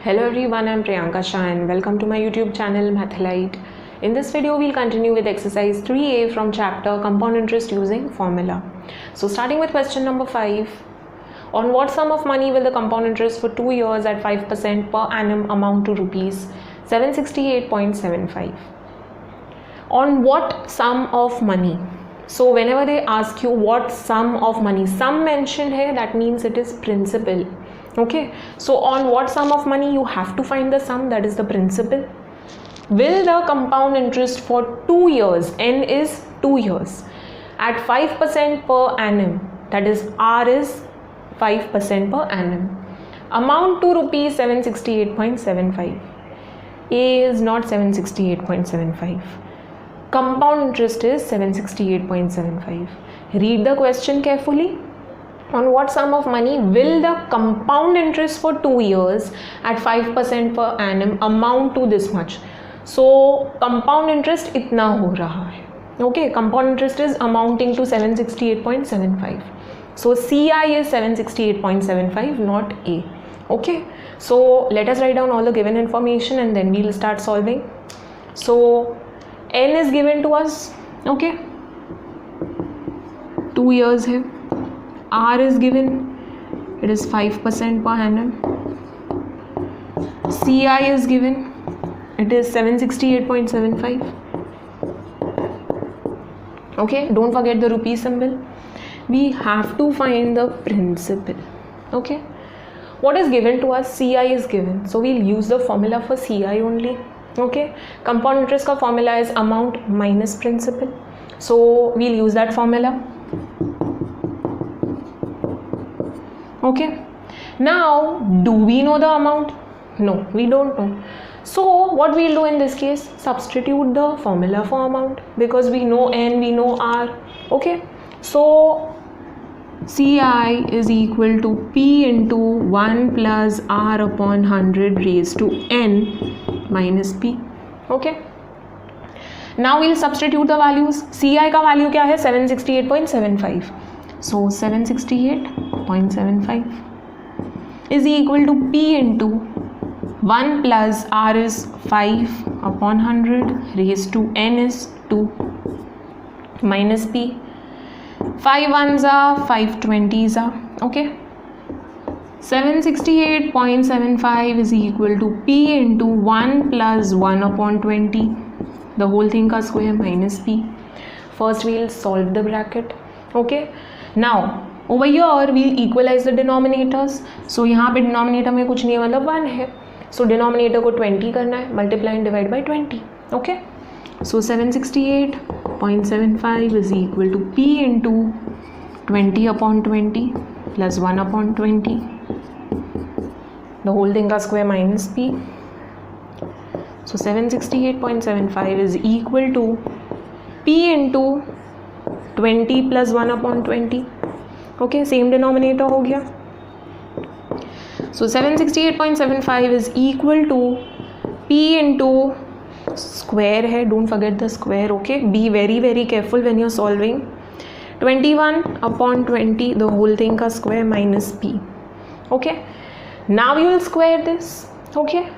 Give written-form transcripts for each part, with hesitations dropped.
Hello everyone, I'm Priyanka Shah and welcome to my YouTube channel Mathlite. In this video, we'll continue with exercise 3A from chapter Compound Interest using Formula. So starting with question number 5. On what sum of money will the compound interest for 2 years at 5% per annum amount to rupees 768.75? On what sum of money? So whenever they ask you what sum of money, sum mentioned here, that means it is principal. Okay, so on what sum of money you have to find the sum, that is the principal. Will the compound interest for 2 years, n is 2 years, at 5% per annum, that is R is 5% per annum, amount to rupees 768.75. A is not 768.75. Compound interest is 768.75. Read the question carefully. On what sum of money will the compound interest for 2 years at 5% per annum amount to this much? So compound interest itna ho raha hai. Okay, compound interest is amounting to 768.75. So CI is 768.75, not A. Okay, so let us write down all the given information and then we'll start solving. So N is given to us. Okay, 2 years hai. R is given, it is 5% per annum. CI is given, it is 768.75. Okay, don't forget the rupee symbol. We have to find the principal. Okay, what is given to us? CI is given, so we'll use the formula for CI only. Okay, compound interest ka formula is amount minus principal, so we'll use that formula. Okay, now do we know the amount? No, we don't know. So what we'll do in this case, substitute the formula for amount, because we know N, we know R. Okay, so CI is equal to P into 1 plus R upon 100 raised to N minus P. Okay, now we'll substitute the values. CI का value क्या है? 768.75. So 768.75 is equal to P into 1 plus R is 5 upon 100 raised to N is 2 minus P. 5 ones are 5 20s are. Okay, 768.75 is equal to P into 1 plus 1 upon 20, the whole thing ka square, minus P. First we'll solve the bracket. Okay, now over here we'll equalize the denominators. So यहाँ पे denominator में कुछ नहीं है, मतलब 1 है. So denominator को 20 करना है, multiply and divide by 20. Okay, so 768.75 is equal to P into 20 upon 20 plus 1 upon 20, the whole thing का square, minus P. So 768.75 is equal to P into 20 plus 1 upon 20. Okay, same denominator हो गया. So 768.75 is equal to P into square है, don't forget the square. Okay, be very careful when you're solving. 21 upon 20, the whole thing का square, minus P. Okay, now you will square this. Okay,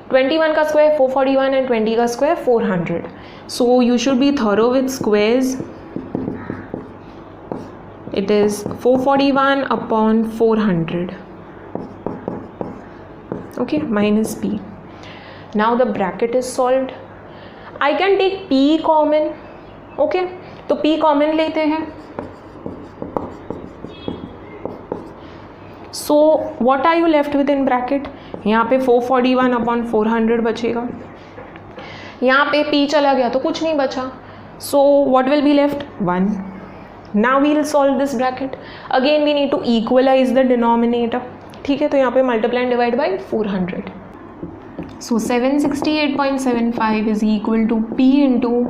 21 का square 441 and 20 का square 400. So you should be thorough with squares. It is 441 upon 400. Okay, minus P. Now the bracket is solved. I can take P common. Okay, तो P common लेते हैं. So what are you left with in bracket? यहाँ पे 441 upon 400 बचेगा. यहाँ पे P चला गया तो कुछ नहीं बचा. So what will be left? 1. Now we will solve this bracket. Again we need to equalize the denominator. ठीक है, तो यहाँ पे multiply and divide by 400. So 768.75 is equal to P into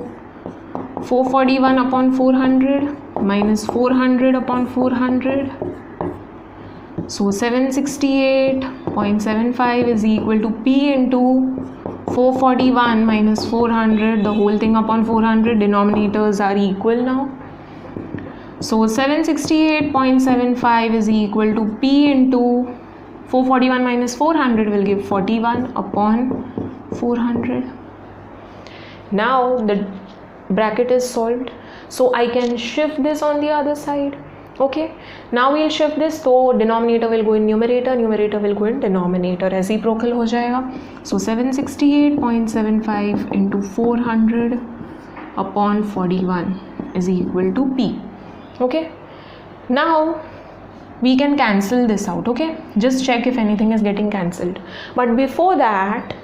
441 upon 400 minus 400 upon 400. So 768.75 is equal to P into 441 minus 400, the whole thing upon 400. Denominators are equal now. So 768.75 is equal to P into 441 minus 400 will give 41 upon 400. Now the bracket is solved, so I can shift this on the other side. Okay, now we'll shift this, so denominator will go in numerator, numerator will go in denominator, reciprocal हो जाएगा. So 768.75 into 400 upon 41 is equal to P. Okay, now we can cancel this out. Okay, just check if anything is getting cancelled, but before that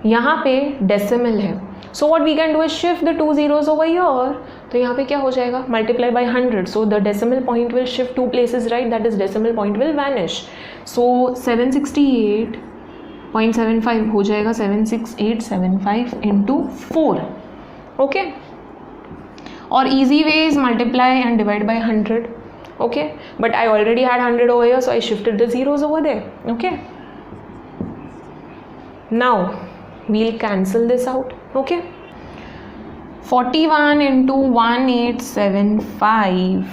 यहाँ पे decimal है, so what we can do is shift the two zeros over here. तो यहाँ पे क्या हो जाएगा, multiply by 100, so the decimal point will shift two places, right? That is decimal point will vanish. So 768.75 हो जाएगा 76875 into 4. Okay, or easy way is multiply and divide by 100. Okay, but I already had 100 over here, so I shifted the zeros over there. Okay, now we'll cancel this out. Okay, 41 into 1875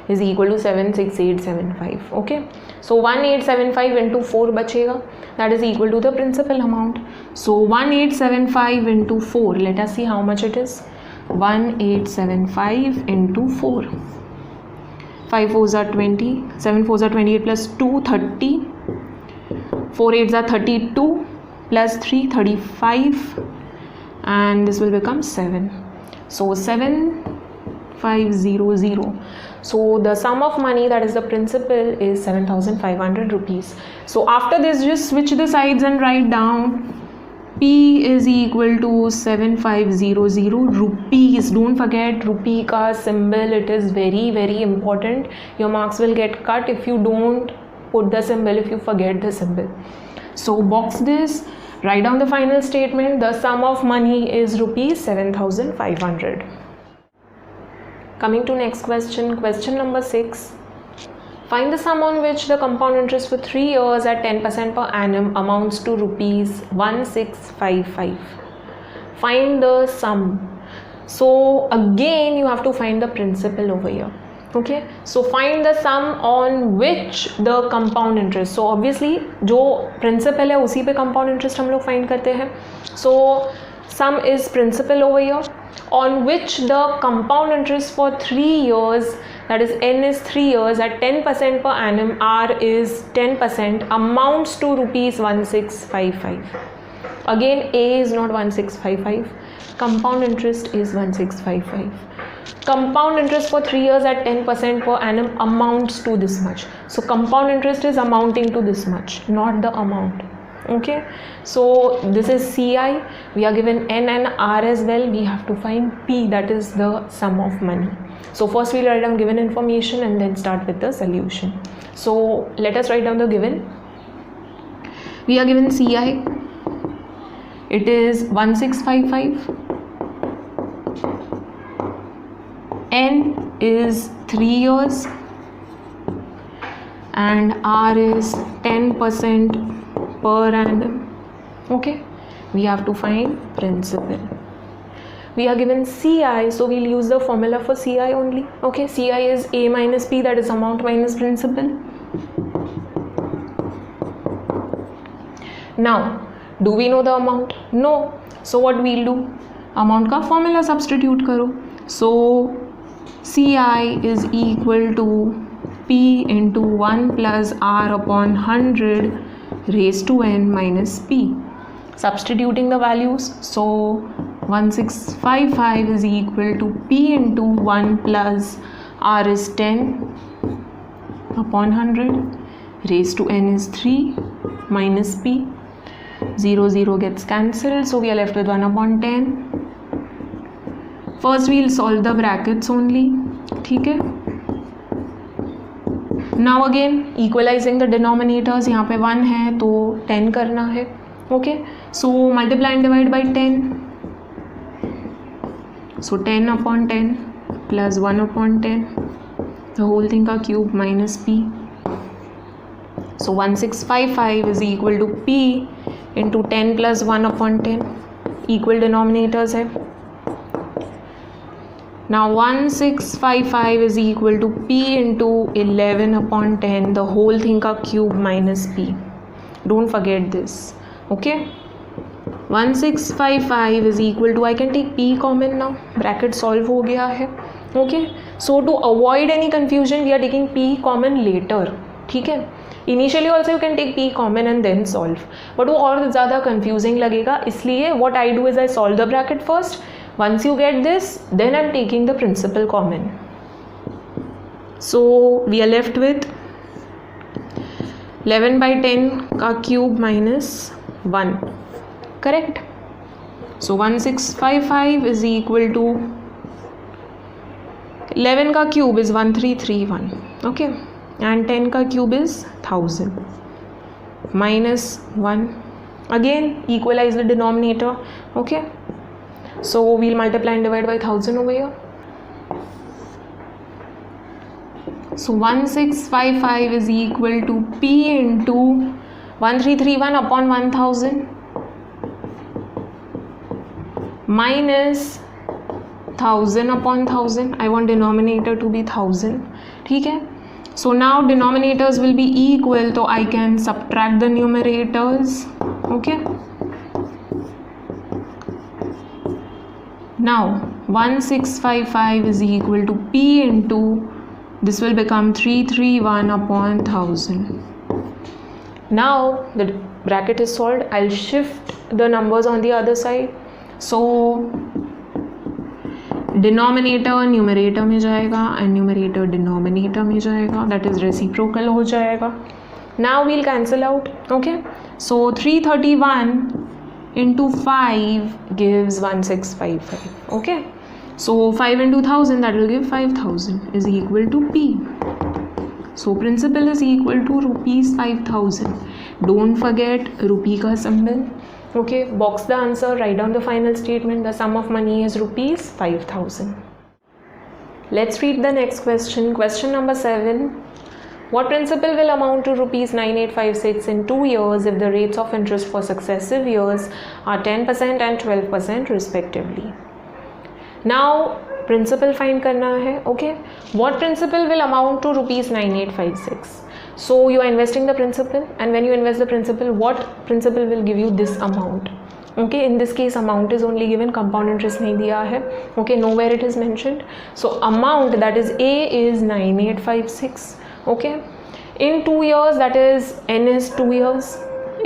is equal to 76875. Okay, so 1875 into 4 बचेगा, that is equal to the principal amount. So 1875 into 4, let us see how much it is. 1875 into 4, 5 4s are 20, 7 4s are 28 plus 2 30, 4 8s are 32 plus 3 35, and this will become 7. So 7500. So the sum of money, that is the principal, is 7500 rupees. So after this, just switch the sides and write down P is equal to 7500 rupees. Don't forget rupee ka symbol, it is very very important. Your marks will get cut if you don't put the symbol, if you forget the symbol. So box this, write down the final statement. The sum of money is rupees 7500. Coming to next question, question number 6. Find the sum on which the compound interest for 3 years at 10% per annum amounts to rupees 1655. Find the sum. So again you have to find the principal over here. Okay, so find the sum on which the compound interest. So obviously जो principal है उसी पे compound interest हम लोग find करते हैं. So sum is principal over here, on which the compound interest for 3 years, that is n is 3 years at 10% per annum, r is 10%, amounts to rupees 1655. Again a is not 1655, compound interest is 1655. Compound interest for 3 years at 10% per annum amounts to this much. So compound interest is amounting to this much, not the amount. Okay, so this is CI. We are given N and R as well. We have to find P, that is the sum of money. So first we'll write down given information and then start with the solution. So let us write down the given. We are given CI. It is 1655. N is 3 years and R is 10% per annum. Okay, we have to find principal. We are given CI, so we'll use the formula for CI only. Okay, CI is A minus P, that is amount minus principal. Now do we know the amount? No. So what we'll do, amount का formula substitute करो. So CI is equal to P into 1 plus R upon 100 raised to n minus P. Substituting the values, so 1655 is equal to P into 1 plus R is 10 upon 100 raised to n is 3 minus P. 0 0 gets cancelled, so we are left with 1 upon 10. First we'll solve the brackets only. ठीक है, now again equalizing the denominators. यहाँ पे 1 है तो 10 करना है. Okay, so multiply and divide by 10. So 10 upon 10 plus 1 upon 10, the whole thing का cube minus P. So 1655 is equal to P into 10 plus 1 upon 10. Equal denominators है. Now 1655 is equal to P into 11 upon 10, the whole thing का cube minus P. Don't forget this. Okay, 1655 is equal to, I can take p common now, bracket solve हो गया है. Okay, so to avoid any confusion we are taking p common later. ठीक है, initially also you can take p common and then solve, but वो और ज़्यादा confusing लगेगा, इसलिए what I do is I solve the bracket first. Once you get this then I am taking the principal common. So we are left with 11/10 का cube minus 1, correct. So 1655 is equal to 11 का cube is 1331. Okay, and 10 का cube is 1000 minus 1. Again equalize the denominator. Okay, so we'll multiply and divide by 1000 over here. So 1655 is equal to p into 1331 upon 1000 minus 1000 upon 1000. I want denominator to be 1000. ठीक है. So now denominators will be equal, so I can subtract the numerators. Okay, now 1655 is equal to p into, this will become 331 upon 1000. Now the bracket is solved. I'll shift the numbers on the other side. So denominator numerator में जाएगा and numerator denominator में जाएगा, that is reciprocal हो जाएगा. Now will cancel out. Okay, so 331 into 5 gives 1655. Okay, so 5 into 1000, that will give 5000 is equal to p. So principal is equal to rupees 5000. Don't forget rupee ka symbol. Okay, box the answer, write down the final statement. The sum of money is rupees 5000. Let's read the next question. Question number 7. What principal will amount to rupees 9856 in 2 years if the rates of interest for successive years are 10% and 12% respectively? Now principal find करना है. Okay, what principal will amount to rupees 9856? So you are investing the principal, and when you invest the principal, what principal will give you this amount? Okay, in this case amount is only given, compound interest नहीं दिया है. Okay, nowhere it is mentioned. So amount, that is A, is 9856. Okay, in 2 years, that is n is 2 years.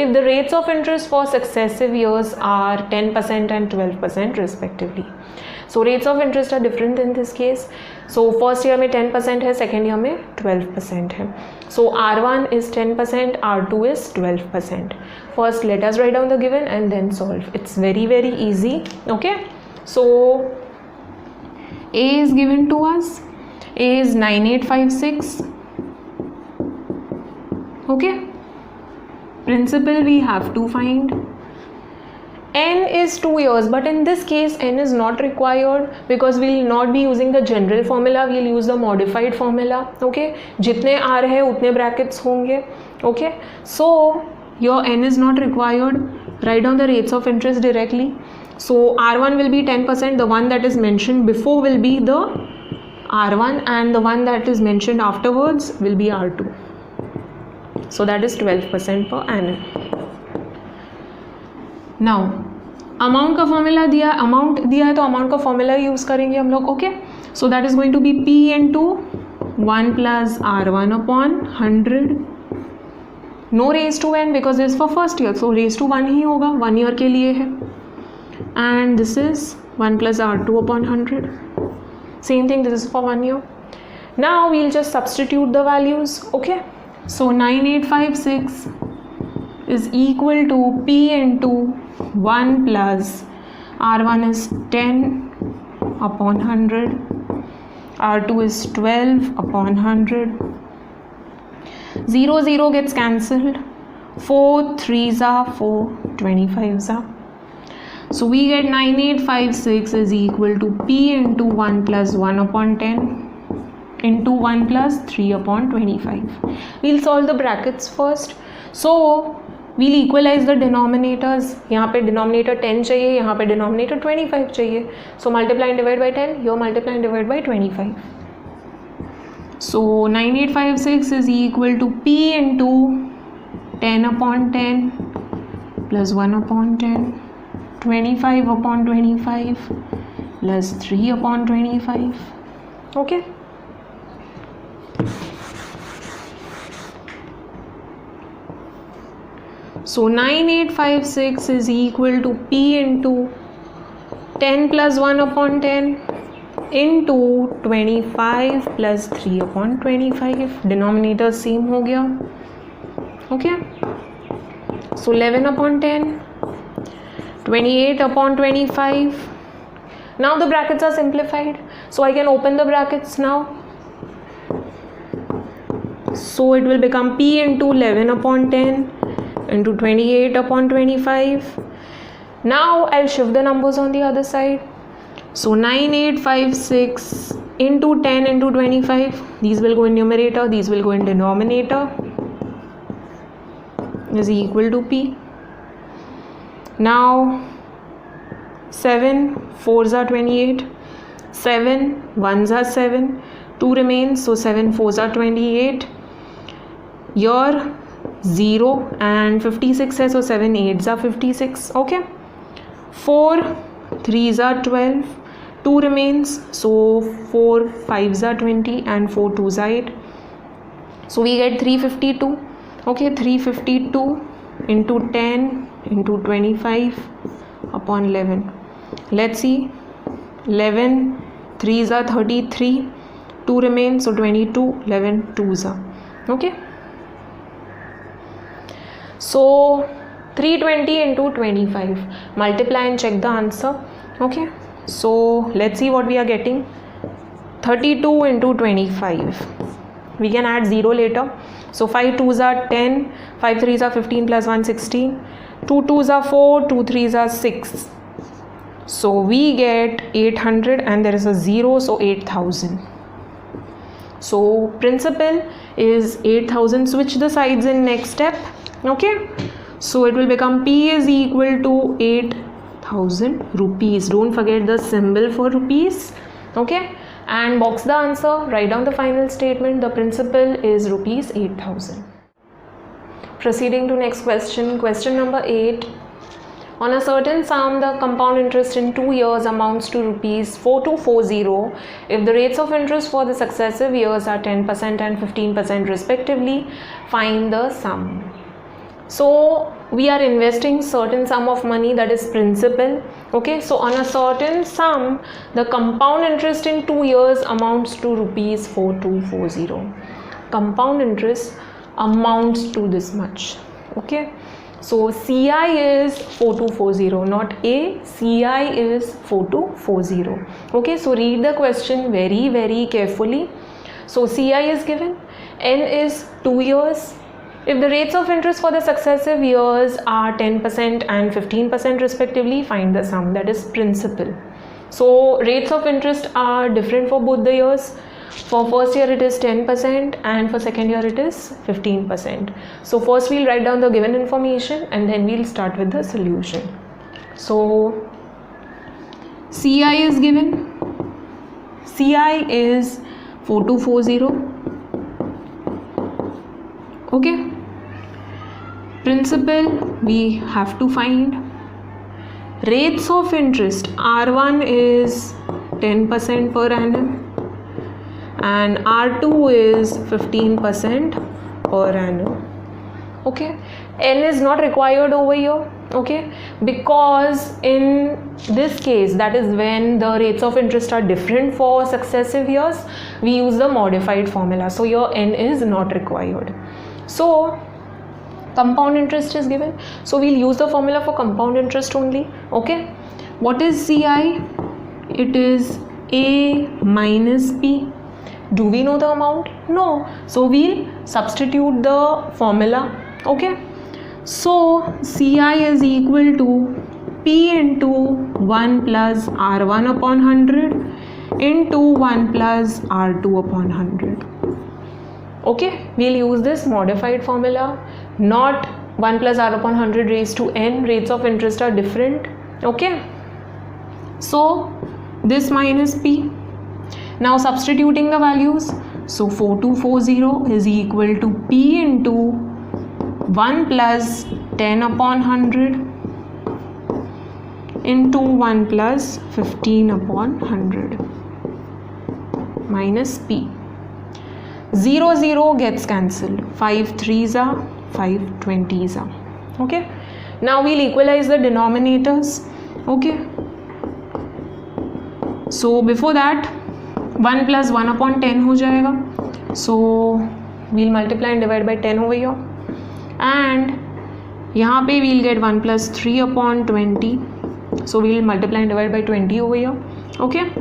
If the rates of interest for successive years are 10% and 12% respectively. So rates of interest are different in this case. So first year में 10% है, second year में 12% है. So R1 is 10%, R2 is 12%. First let us write down the given and then solve. It's very easy. Okay, so A is given to us. A is 9856. Okay, principal we have to find. N is 2 years, but in this case N is not required because we will not be using the general formula, we will use the modified formula. Okay, जितने R है उतने brackets होंगे. Okay, so your N is not required. Write down the rates of interest directly. So R1 will be 10%, the one that is mentioned before will be the R1 and the one that is mentioned afterwards will be R2. So that is 12% per annum. Now amount का formula दिया, amount दिया है तो amount का formula use करेंगे हम लोग. Okay, so that is going to be p into 1 plus R1 upon 100. No raise to n because this for first year, so raise to 1 ही होगा, 1 ईयर के लिए है. And this is 1 plus R2 upon 100. Same thing, this is for 1 year. Now we'll just substitute the values. Okay, so 9856 is equal to p into 1 plus R1 is 10 upon 100, R2 is 12 upon 100. 0 0 gets cancelled. 4 3s are 4, 25s are. So we get 9856 is equal to p into 1 plus 1 upon 10 into 1 plus 3 upon 25. We'll solve the brackets first. So we'll equalize the denominators. यहाँ पे denominator 10 चाहिए, यहाँ पे denominator 25 चाहिए. So multiply and divide by 10, here multiply and divide by 25. So 9856 is equal to p into 10 upon 10 plus 1 upon 10, 25 upon 25 plus 3 upon 25. Okay. So 9856 is equal to P into 10 plus 1 upon 10 into 25 plus 3 upon 25. Denominator same हो गया. Okay. So 11 upon 10, 28 upon 25. Now the brackets are simplified. So I can open the brackets now. So it will become P into 11 upon 10 into 28 upon 25. Now I'll shift the numbers on the other side. So 9856 into 10 into 25. These will go in numerator, these will go in denominator, is equal to P. Now 7 4s are 28, 7 1s are 7, 2 remains, so 7 4s are 28. Here 0 and 56 है, so 7 8s are 56. Okay. 4 3s are 12, 2 remains, so 4 5s are 20 and 4 2s are 8. So we get 352. Okay, 352 into 10 into 25 upon 11. Let's see. 11 3s are 33, 2 remains, so 22, 11 2s are. Okay. So 320 into 25. Multiply and check the answer. Okay. So let's see what we are getting. 32 into 25. We can add 0 later. So 5 2s are 10, 5 3s are 15 plus 1 16, 2 2s are 4, 2 3s are 6. So we get 800 and there is a 0, so 8000. So principal is 8000. Switch the sides in next step. Okay. So it will become P is equal to 8000 rupees. Don't forget the symbol for rupees. Okay. And box the answer, write down the final statement. The principal is rupees 8000. Proceeding to next question. Question number 8. On a certain sum, the compound interest in 2 years amounts to rupees 4240 if the rates of interest for the successive years are 10% and 15% respectively. Find the sum. So we are investing certain sum of money, that is principal. Okay, so on a certain sum, the compound interest in 2 years amounts to rupees 4240. Compound interest amounts to this much. Okay, so CI is 4240, not A. CI is 4240. Okay, so read the question very, very carefully. So CI is given, N is 2 years. If the rates of interest for the successive years are 10% and 15% respectively, find the sum, that is principal. So rates of interest are different for both the years. For first year it is 10% and for second year it is 15%. So first we'll write down the given information and then we'll start with the solution. So CI is given. CI is 4240. Okay. Principal we have to find. Rates of interest, R1 is 10% per annum and R2 is 15% per annum. Okay, N is not required over here. Okay, because in this case, that is when the rates of interest are different for successive years, we use the modified formula. So your N is not required. So compound interest is given, so we'll use the formula for compound interest only. Okay, what is CI? It is A minus P. Do we know the amount? No, so we'll substitute the formula. Okay, so CI is equal to P into 1 plus R1 upon 100 into 1 plus R2 upon 100. Okay, we'll use this modified formula, not 1 plus R upon 100 raised to N. Rates of interest are different. Okay, so this minus P. Now substituting the values, so 4240 is equal to P into 1 plus 10 upon 100 into 1 plus 15 upon 100 minus P. 0, 0 gets cancelled. 5 3s are 5 20s are. Okay. Now we'll equalize the denominators. Okay. So before that 1 plus 1 upon 10 हो जाएगा. So we'll multiply and divide by 10 over here. And यहाँ पे we'll get 1 plus 3 upon 20. So we'll multiply and divide by 20 over here. Okay.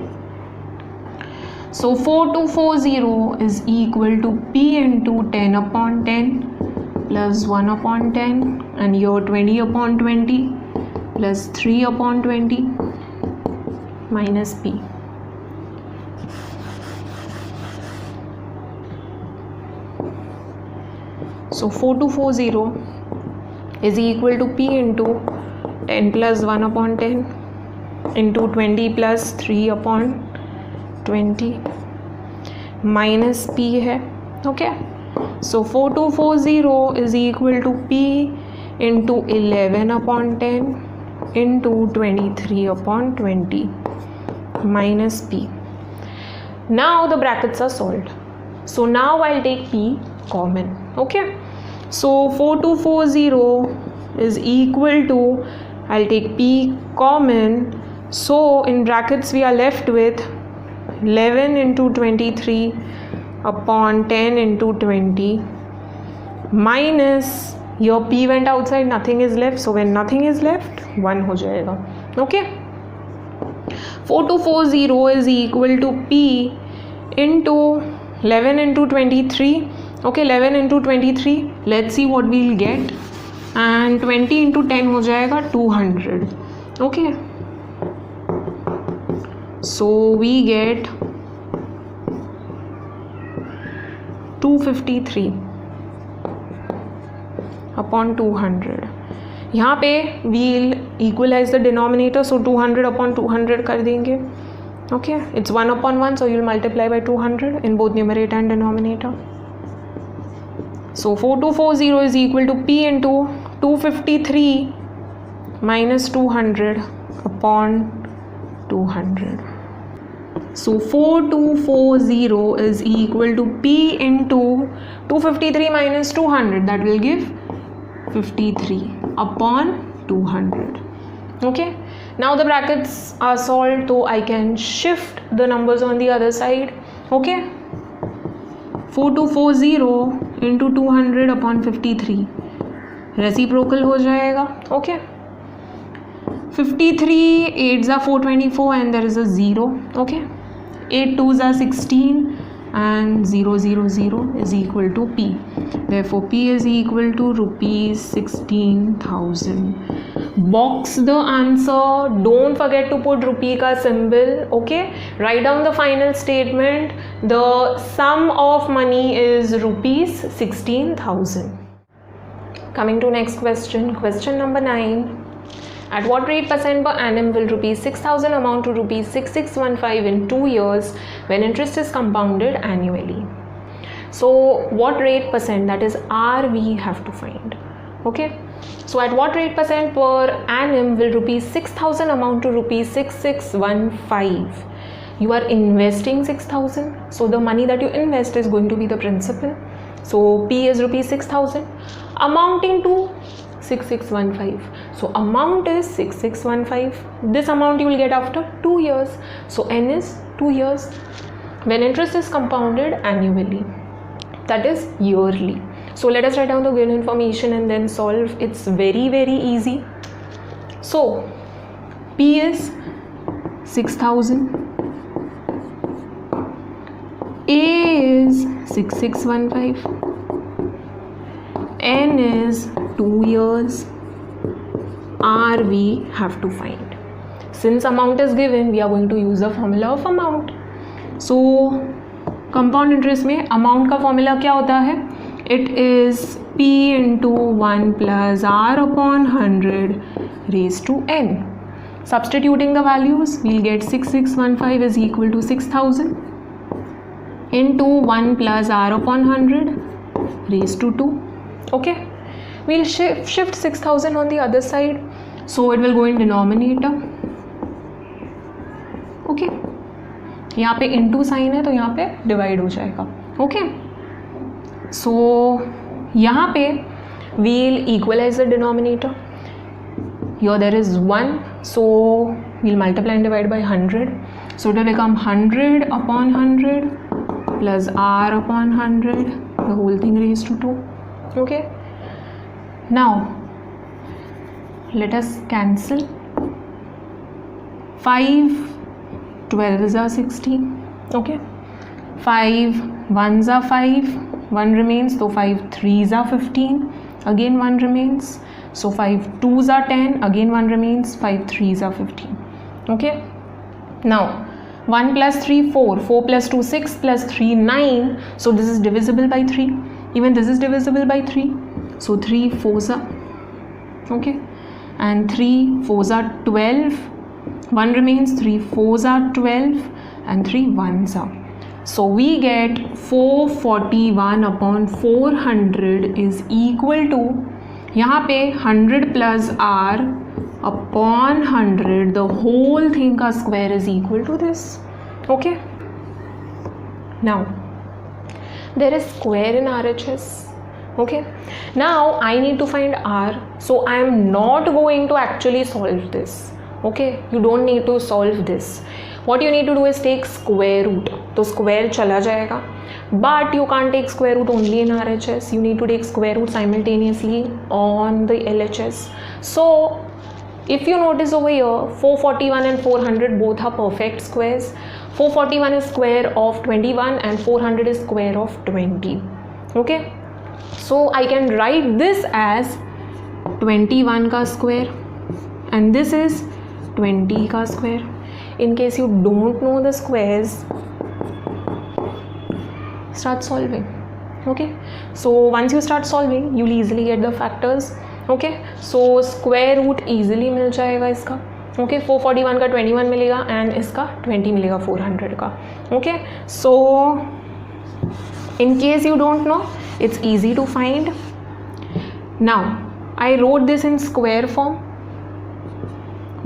So 4240 is equal to P into 10 upon 10 plus 1 upon 10, and here 20 upon 20 plus 3 upon 20 minus P. So 4240 is equal to P into 10 plus 1 upon 10 into 20 plus 3 upon 20 minus P है. Okay. So 4240 is equal to P into 11 upon 10 into 23 upon 20 minus P. Now the brackets are solved. So now I'll take P common. Okay. So 4240 is equal to, I'll take P common. So in brackets we are left with 11 into 23 upon 10 into 20 minus, your P went outside, nothing is left. So when nothing is left, 1 हो जाएगा. Okay. 4240 is equal to P into 11 into 23. Okay, 11 into 23. Let's see what we'll get. And 20 into 10 हो जाएगा 200. Okay. So we get 253 upon 200. यहाँ पे we'll equalize the denominator. So 200 upon 200 कर देंगे. Okay. It's 1 upon 1. So you'll multiply by 200 in both numerator and denominator. So 4240 is equal to P into 253 minus 200 upon 200. So 4240 is equal to P into 253 minus 200. That will give 53 upon 200. Okay. Now the brackets are solved, so I can shift the numbers on the other side. Okay. 4240 into 200 upon 53 reciprocal हो जाएगा. Okay. 53 8s are 424 and there is a 0. Okay. 8 2s are 16 and 0 0 0 is equal to P. Therefore P is equal to rupees 16,000. Box the answer. Don't forget to put rupee ka symbol. Okay. Write down the final statement. The sum of money is rupees 16,000. Coming to next question. Question number 9. At what rate percent per annum will rupees 6,000 amount to rupees 6615 in 2 years when interest is compounded annually? So what rate percent, that is R, we have to find. Okay. So at what rate percent per annum will rupees 6,000 amount to rupees 6615? You are investing 6,000. So the money that you invest is going to be the principal. So P is rupees 6,000 amounting to 6615. So amount is 6615. This amount you will get after 2 years. So N is 2 years. When interest is compounded annually, that is yearly. So let us write down the given information and then solve. It's very, very easy. So P is 6,000. A is 6615. N is 2 years. R we have to find. Since amount is given, we are going to use the formula of amount. So compound interest में amount का formula क्या होता है? It is P into 1 plus R upon 100 raised to N. Substituting the values, we'll get 6615 is equal to 6,000 into 1 plus R upon 100 raised to 2. Okay. we'll shift 6000 on the other side, so it will go in denominator. Okay, यहाँ पे into sine है तो यहाँ पे divide हो जाएगा. Okay, सो यहाँ पे we'll equalize the denominator. Here there is 1, so we'll multiply and divide by 100. So it will become 100 upon 100 plus r upon 100, the whole thing raised to 2. Okay, now let us cancel. 5 12s are 16. Okay, 5 1s are 5, 1 remains, so 5 3s are 15, again 1 remains, so 5 2s are 10, again 1 remains, 5 3s are 15. Okay, now 1 plus 3 4, 4 plus 2 6 plus 3 9, so this is divisible by 3, even this is divisible by 3, so 3 4s are, okay, and 3 4s are 12, 1 remains, 3 4s are 12 and 3 1s are. So we get 441 upon 400 is equal to, यहाँ पे 100 plus r upon 100, the whole thing का square is equal to this. Okay, now there is square in RHS. Okay, now I need to find r, so I am not going to actually solve this. Okay, you don't need to solve this. What you need to do is take square root, तो square चला जाएगा, but you can't take square root only in RHS, you need to take square root simultaneously on the LHS. So if you notice over here, 441 and 400 both are perfect squares. 441 is square of 21 and 400 is square of 20. Okay, so I can write this as 21 का square and this is 20 का square. In case you don't know the squares, start solving. Okay, so once you start solving, you'll easily get the factors. Okay, so square root easily मिल जाएगा इसका. Okay, 441 का 21 मिलेगा and इसका 20 मिलेगा 400 का. Okay, so in case you don't know, it's easy to find. Now I wrote this in square form.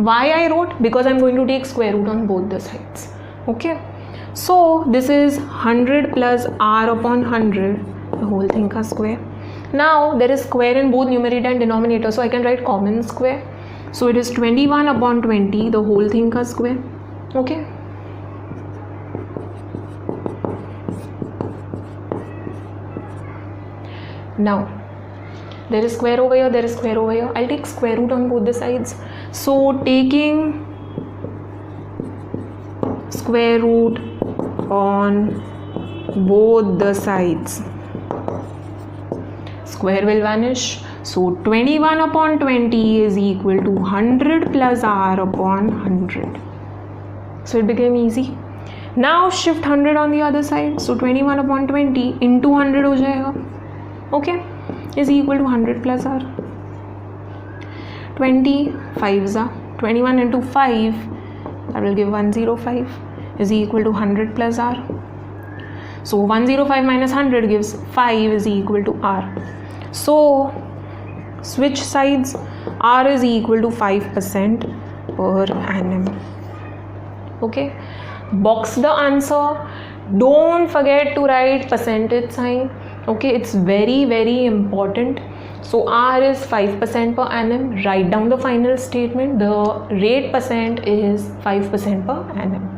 Why I wrote? Because I'm going to take square root on both the sides. Okay, so this is 100 plus r upon 100, the whole thing का square. Now there is square in both numerator and denominator, so I can write common square. So it is 21 upon 20, the whole thing का square. Okay, now there is square over here, there is square over here. I'll take square root on both the sides. So taking square root on both the sides, square will vanish. So 21 upon 20 is equal to 100 plus r upon 100. So it became easy. Now shift 100 on the other side. So 21 upon 20 into 100 हो जाएगा. Okay, is equal to 100 plus r. 20 5s are 21 into 5, that will give 105, is equal to 100 plus r. So 105 minus 100 gives 5 is equal to r. So switch sides, r is equal to 5% per annum. Okay, box the answer. Don't forget to write percentage sign. Okay, it's very very important. So r is 5% per annum. Write down the final statement. The rate percent is 5% per annum.